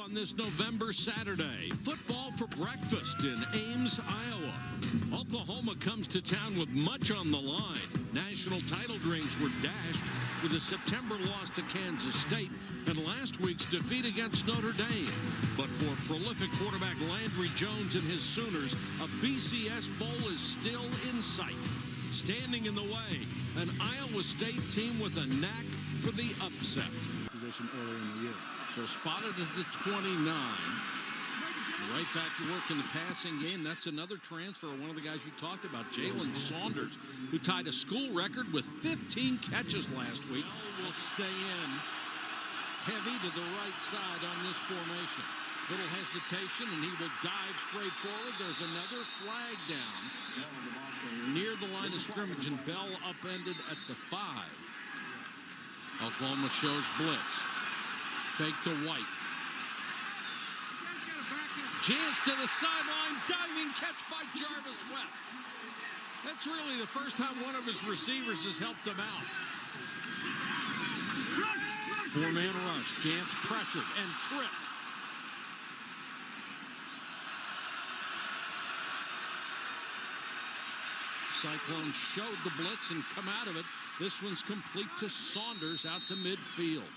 on this November Saturday. Football for breakfast in Ames, Iowa. Oklahoma comes to town with much on the line. National title dreams were dashed with a September loss to Kansas State and last week's defeat against Notre Dame. But for prolific quarterback Landry Jones and his Sooners, a BCS Bowl is still in sight. Standing in the way, an Iowa State team with a knack for the upset. Position earlier in the year. So spotted at the 29. Right back to work in the passing game. That's another transfer. One of the guys you talked about, Jalen Saunders, who tied a school record with 15 catches last week. Will stay in heavy to the right side on this formation. Little hesitation, and he will dive straight forward. There's another flag down near the line of scrimmage, and Bell upended at the 5. Oklahoma shows blitz. Fake to White. Chance to the sideline. Diving catch by Jarvis West. That's really the first time one of his receivers has helped him out. Four-man rush. Chance pressured and tripped. Cyclones showed the blitz and come out of it. This one's complete to Saunders out to midfield.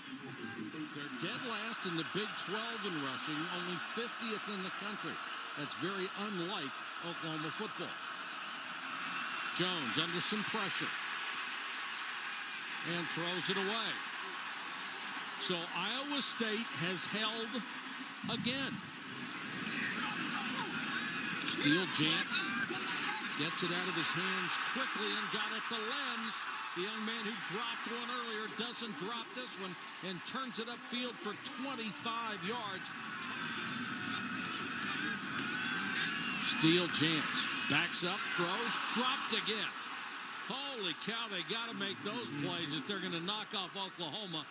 They're dead last in the Big 12 in rushing, only 50th in the country. That's very unlike Oklahoma football. Jones under some pressure and throws it away. So Iowa State has held again. Steele Jance gets it out of his hands quickly and got it to Lenz. The young man who dropped one earlier doesn't drop this one and turns it upfield for 25 yards. Steele Jance backs up, throws, dropped again. Holy cow, they got to make those plays if they're going to knock off Oklahoma.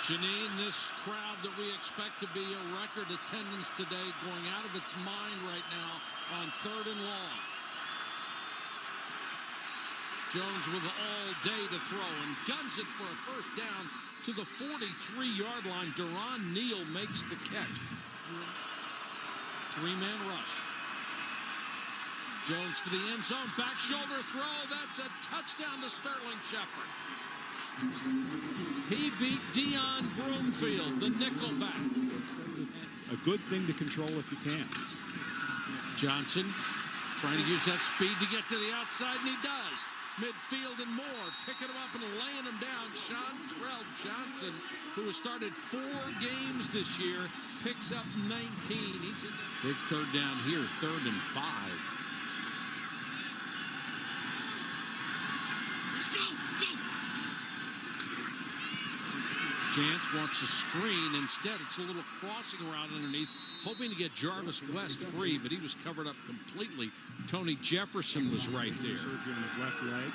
Janine, this crowd that we expect to be a record attendance today, going out of its mind right now on 3rd and long. Jones with all day to throw and guns it for a first down to the 43-yard line. Deron Neal makes the catch. Three-man rush. Jones for the end zone. Back shoulder throw. That's a touchdown to Sterling Shepard. He beat Deion Broomfield, the nickelback. A good thing to control if you can. Johnson trying to use that speed to get to the outside, and he does. Midfield and more, picking him up and laying him down. Chantrell Johnson, who has started 4 games this year, picks up 19. He's in big third down here, 3rd and 5. Let's go, go. Jance wants a screen. Instead, it's a little crossing route underneath, hoping to get Jarvis West free, but he was covered up completely. Tony Jefferson was right there. Surgery on his left leg.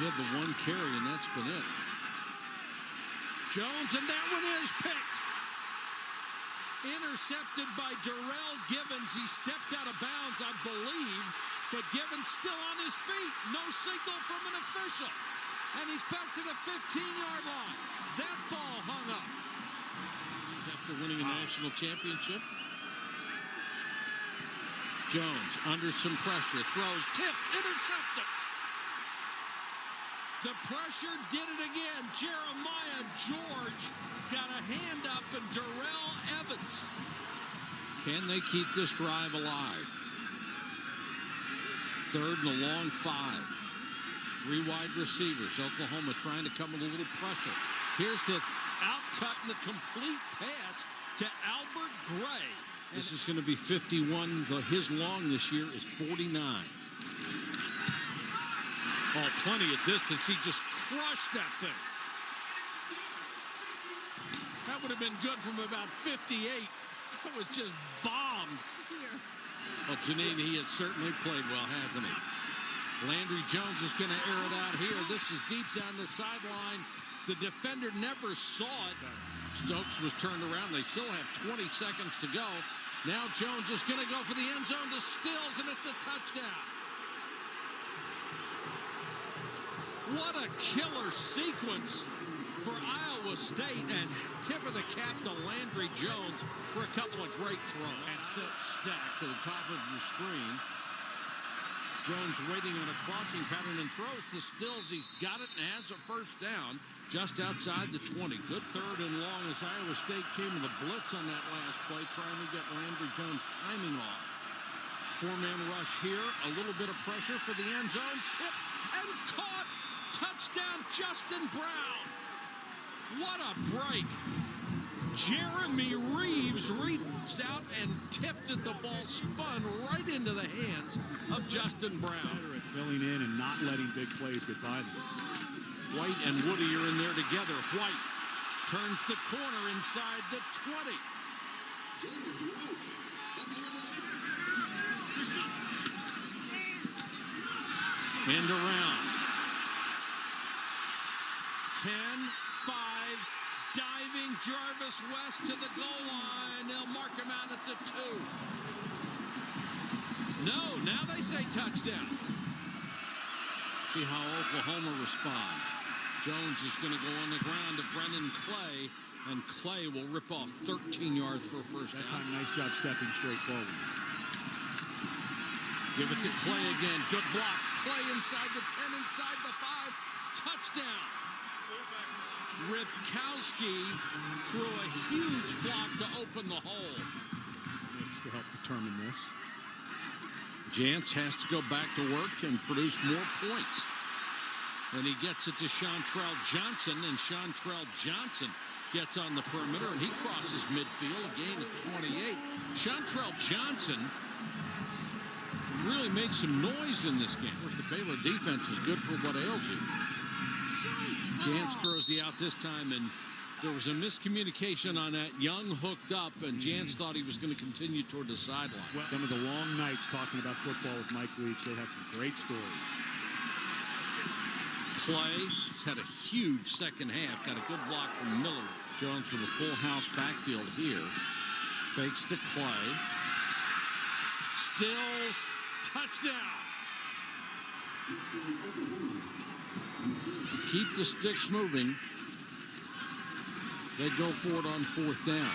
He had the one carry, and that's been it. Jones, and that one is picked. Intercepted by Darrell Givens. He stepped out of bounds, I believe, but Givens still on his feet. No signal from an official. And he's back to the 15-yard line. That ball hung up. He's after winning a national championship. Jones under some pressure. Throws, tipped, intercepted. The pressure did it again. Jeremiah George got a hand up, and Darrell Evans. Can they keep this drive alive? 3rd and a long 5. 3 wide receivers. Oklahoma trying to come with a little pressure. Here's the outcut and the complete pass to Albert Gray. This is going to be 51. His long this year is 49. Oh, plenty of distance. He just crushed that thing. That would have been good from about 58. It was just bombed. Well, Janine, he has certainly played well, hasn't he? Landry Jones is going to air it out here. This is deep down the sideline. The defender never saw it. Stokes was turned around. They still have 20 seconds to go. Now Jones is going to go for the end zone to Stills, and it's a touchdown. What a killer sequence for Iowa State, and tip of the cap to Landry Jones for a couple of great throws. And set stack to the top of your screen. Jones waiting on a crossing pattern and throws to Stills. He's got it and has a first down just outside the 20. Good third and long as Iowa State came with a blitz on that last play, trying to get Landry Jones timing off. Four-man rush here. A little bit of pressure for the end zone. Tipped and caught. Touchdown, Justin Brown. What a break. Jeremy Reeves reached out and tipped it. The ball spun right into the hands of Justin Brown. Better at filling in and not letting big plays get by them. White and Woody are in there together. White turns the corner inside the 20. End around. 10, 5, diving Jarvis West to the goal line. They'll mark him out at the 2. No, now they say touchdown. See how Oklahoma responds. Jones is going to go on the ground to Brennan Clay, and Clay will rip off 13 yards for a first down. That time, nice job stepping straight forward. Give it to Clay again. Good block. Clay inside the 10, inside the 5. Touchdown. Ripkowski threw a huge block to open the hole. Needs to help determine this. Jantz has to go back to work and produce more points. And he gets it to Chantrell Johnson, and Chantrell Johnson gets on the perimeter, and he crosses midfield, a gain of 28. Chantrell Johnson really made some noise in this game. Of course, the Baylor defense is good for what ails you. Jantz throws the out this time, and there was a miscommunication on that. Young hooked up, and Jantz thought he was going to continue toward the sideline. Well, some of the long nights talking about football with Mike Leach, they have some great stories. Clay had a huge second half. Got a good block from Miller. Jones with a full house backfield here. Fakes to Clay. Stills. Touchdown. To keep the sticks moving, they go for it on fourth down.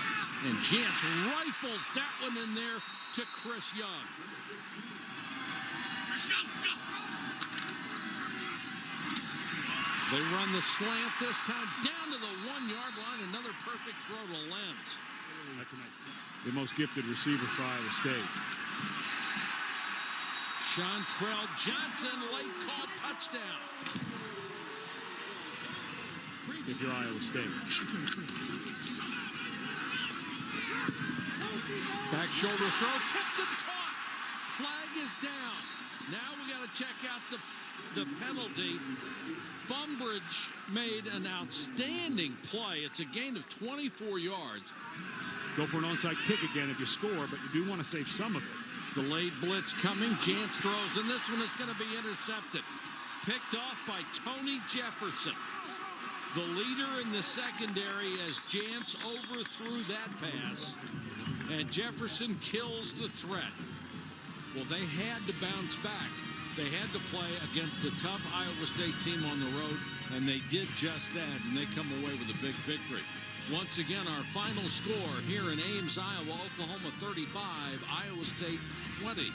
And Jantz rifles that one in there to Chris Young. They run the slant this time down to the 1-yard line. Another perfect throw to Lenz. That's a nice play. The most gifted receiver for Iowa State. Chantrell Johnson, late call touchdown. If you're Iowa State. Back shoulder throw, tipped and caught. Flag is down. Now we got to check out the penalty. Bumbridge made an outstanding play. It's a gain of 24 yards. Go for an onside kick again if you score, but you do want to save some of it. Delayed blitz coming. Jantz throws, and this one is going to be intercepted. Picked off by Tony Jefferson. The leader in the secondary as Jantz overthrew that pass. And Jefferson kills the threat. Well, they had to bounce back. They had to play against a tough Iowa State team on the road, and they did just that, and they come away with a big victory. Once again, our final score here in Ames, Iowa, Oklahoma 35, Iowa State 20.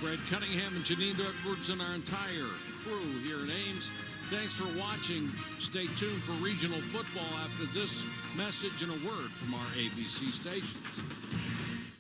Fred Cunningham and Janine Edwards and our entire crew here in Ames, thanks for watching. Stay tuned for regional football after this message and a word from our ABC stations.